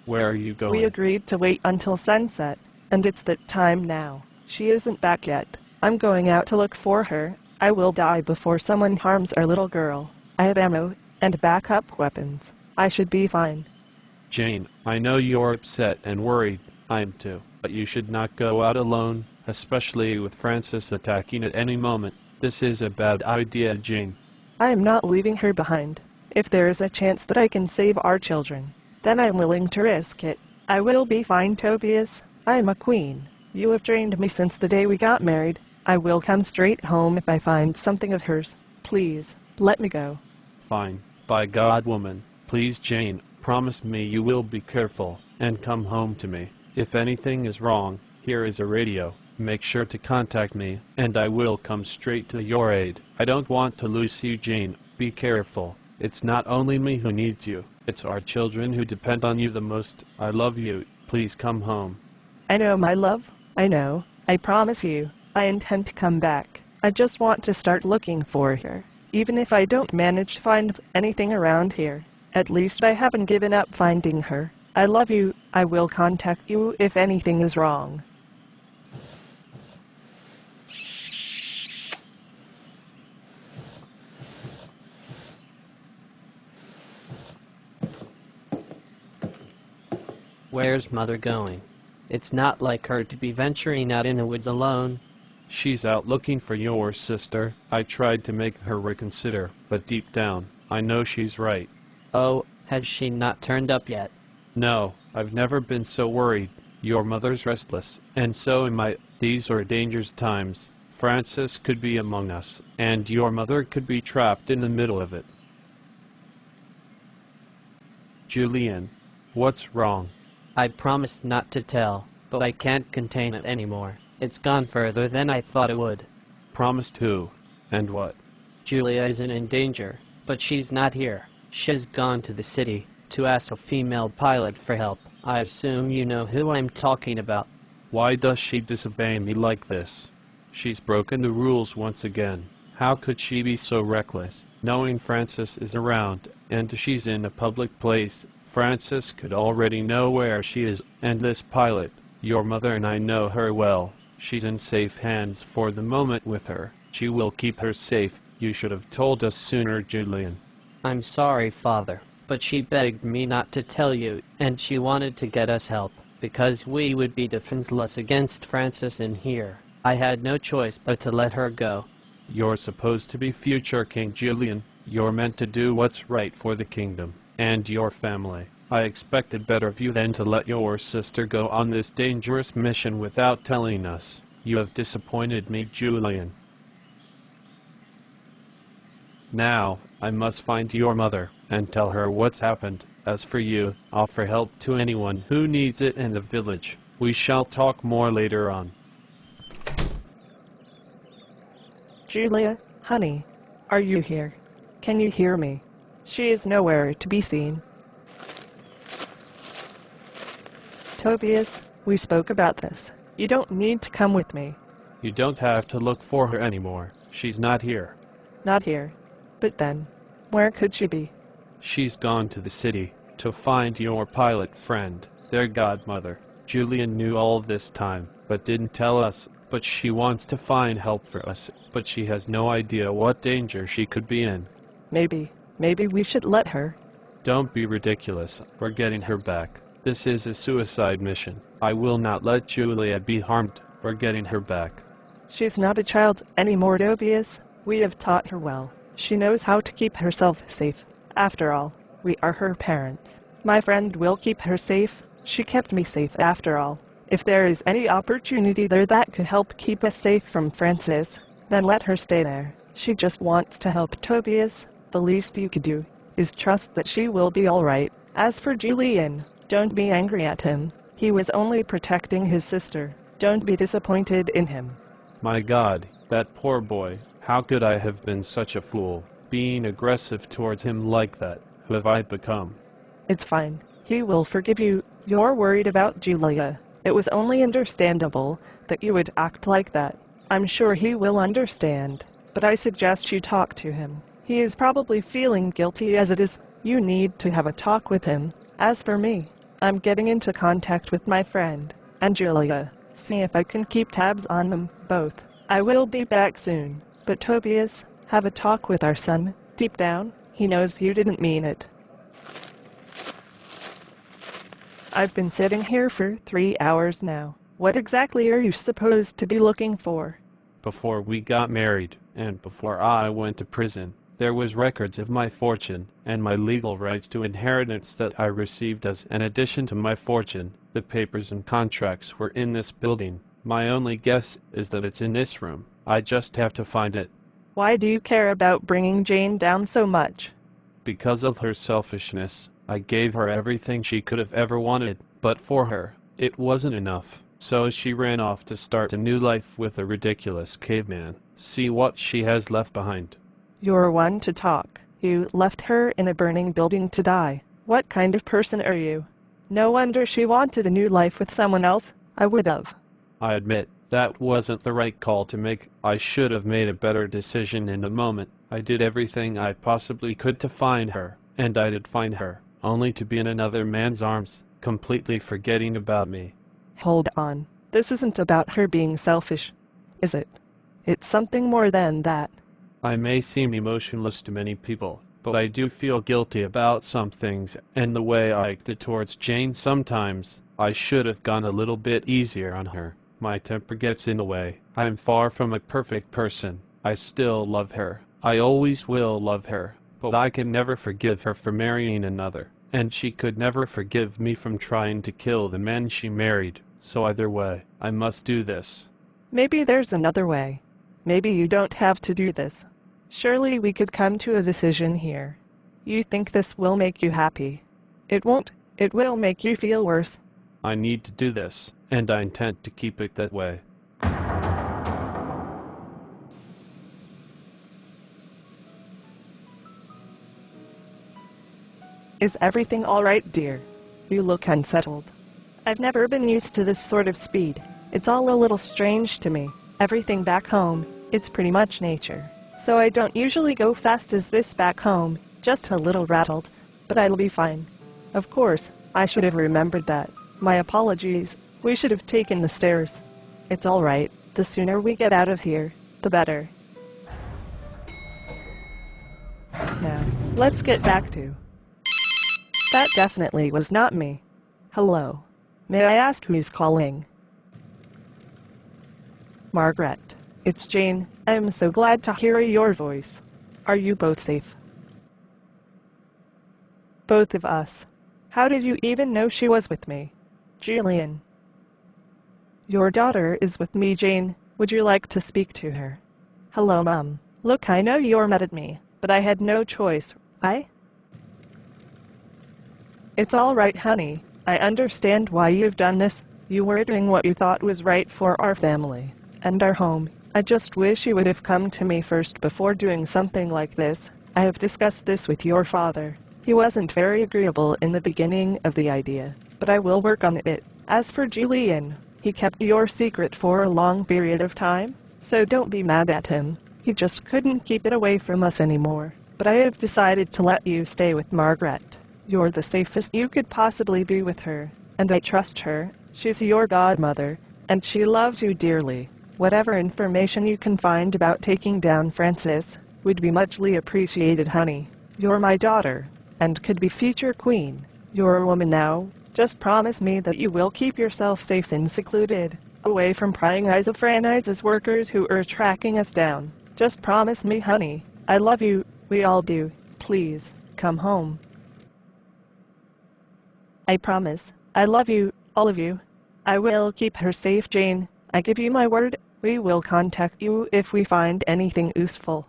Where are you going? We agreed to wait until sunset, and it's that time now. She isn't back yet. I'm going out to look for her. I will die before someone harms our little girl. I have ammo and backup weapons. I should be fine. Jane, I know you're upset and worried. I'm too. But you should not go out alone, especially with Francis attacking at any moment. This is a bad idea, Jane. I am not leaving her behind. If there is a chance that I can save our children, then I'm willing to risk it. I will be fine, Tobias. I am a queen. You have trained me since the day we got married. I will come straight home if I find something of hers. Please, let me go. Fine. By God, woman. Please, Jane, promise me you will be careful, and come home to me. If anything is wrong, here is a radio. Make sure to contact me, and I will come straight to your aid. I don't want to lose you, Jane. Be careful. It's not only me who needs you. It's our children who depend on you the most. I love you. Please come home. I know, my love. I know. I promise you. I intend to come back. I just want to start looking for her. Even if I don't manage to find anything around here, at least I haven't given up finding her. I love you. I will contact you if anything is wrong. Where's Mother going? It's not like her to be venturing out in the woods alone. She's out looking for your sister. I tried to make her reconsider, but deep down, I know she's right. Oh, has she not turned up yet? No, I've never been so worried. Your mother's restless, and so am I. These are dangerous times. Francis could be among us, and your mother could be trapped in the middle of it. Julian, what's wrong? I promised not to tell, but I can't contain it anymore. It's gone further than I thought it would. Promised who? And what? Julia isn't in danger, but she's not here. She's gone to the city to ask a female pilot for help. I assume you know who I'm talking about. Why does she disobey me like this? She's broken the rules once again. How could she be so reckless, knowing Francis is around, and she's in a public place? Francis could already know where she is, and this pilot, your mother and I know her well. She's in safe hands for the moment with her. She will keep her safe. You should have told us sooner, Julian. I'm sorry, Father, but she begged me not to tell you, and she wanted to get us help, because we would be defenseless against Francis in here. I had no choice but to let her go. You're supposed to be future King Julian. You're meant to do what's right for the kingdom and your family. I expected better of you than to let your sister go on this dangerous mission without telling us. You have disappointed me, Julian. Now, I must find your mother and tell her what's happened. As for you, offer help to anyone who needs it in the village. We shall talk more later on. Julia, honey, are you here? Can you hear me? She is nowhere to be seen. Tobias, we spoke about this. You don't need to come with me. You don't have to look for her anymore. She's not here. Not here. But then, where could she be? She's gone to the city to find your pilot friend, their godmother. Julian knew all this time, but didn't tell us. But she wants to find help for us, but she has no idea what danger she could be in. Maybe we should let her. Don't be ridiculous. We're getting her back. This is a suicide mission. I will not let Julia be harmed. We're getting her back. She's not a child anymore, Tobias. We have taught her well. She knows how to keep herself safe. After all, we are her parents. My friend will keep her safe. She kept me safe after all. If there is any opportunity there that could help keep us safe from Francis, then let her stay there. She just wants to help Tobias. The least you could do is trust that she will be all right. As for Julian, don't be angry at him. He was only protecting his sister. Don't be disappointed in him. My God, that poor boy. How could I have been such a fool, being aggressive towards him like that? Who have I become? It's fine. He will forgive you. You're worried about Julia. It was only understandable that you would act like that. I'm sure he will understand, but I suggest you talk to him. He is probably feeling guilty as it is. You need to have a talk with him. As for me, I'm getting into contact with my friend and Julia. See if I can keep tabs on them both. I will be back soon. But Tobias, have a talk with our son. Deep down, he knows you didn't mean it. I've been sitting here for 3 hours now. What exactly are you supposed to be looking for? Before we got married, and before I went to prison, there was records of my fortune, and my legal rights to inheritance that I received as an addition to my fortune. The papers and contracts were in this building. My only guess is that it's in this room. I just have to find it. Why do you care about bringing Jane down so much? Because of her selfishness, I gave her everything she could have ever wanted, but for her, it wasn't enough. So she ran off to start a new life with a ridiculous caveman. See what she has left behind. You're one to talk. You left her in a burning building to die. What kind of person are you? No wonder she wanted a new life with someone else. I would have. I admit, that wasn't the right call to make. I should have made a better decision in the moment. I did everything I possibly could to find her, and I did find her, only to be in another man's arms, completely forgetting about me. Hold on. This isn't about her being selfish, is it? It's something more than that. I may seem emotionless to many people, but I do feel guilty about some things, and the way I acted towards Jane sometimes. I should have gone a little bit easier on her. My temper gets in the way. I am far from a perfect person. I still love her. I always will love her, but I can never forgive her for marrying another, and she could never forgive me from trying to kill the man she married. So either way, I must do this. Maybe there's another way. Maybe you don't have to do this. Surely we could come to a decision here. You think this will make you happy? It won't. It will make you feel worse. I need to do this, and I intend to keep it that way. Is everything all right, dear? You look unsettled. I've never been used to this sort of speed. It's all a little strange to me. Everything back home, it's pretty much nature. So I don't usually go fast as this back home, just a little rattled, but I'll be fine. Of course, I should have remembered that. My apologies. We should have taken the stairs. It's all right. The sooner we get out of here, the better. Now, let's get back to... That definitely was not me. Hello. May I ask who's calling? Margaret. It's Jane. I'm so glad to hear your voice. Are you both safe? Both of us. How did you even know she was with me? Julian. Your daughter is with me, Jane. Would you like to speak to her? Hello, Mom. Look, I know you're mad at me, but I had no choice. It's all right, honey. I understand why you've done this. You were doing what you thought was right for our family and our home. I just wish you would have come to me first before doing something like this. I have discussed this with your father. He wasn't very agreeable in the beginning of the idea, but I will work on it. As for Julian, he kept your secret for a long period of time, so don't be mad at him. He just couldn't keep it away from us anymore. But I have decided to let you stay with Margaret. You're the safest you could possibly be with her, and I trust her. She's your godmother, and she loves you dearly. Whatever information you can find about taking down Francis would be muchly appreciated, honey. You're my daughter, and could be future queen. You're a woman now. Just promise me that you will keep yourself safe and secluded, away from prying eyes of Francis's workers who are tracking us down. Just promise me, honey. I love you. We all do. Please, come home. I promise. I love you, all of you. I will keep her safe, Jane. I give you my word. We will contact you if we find anything useful.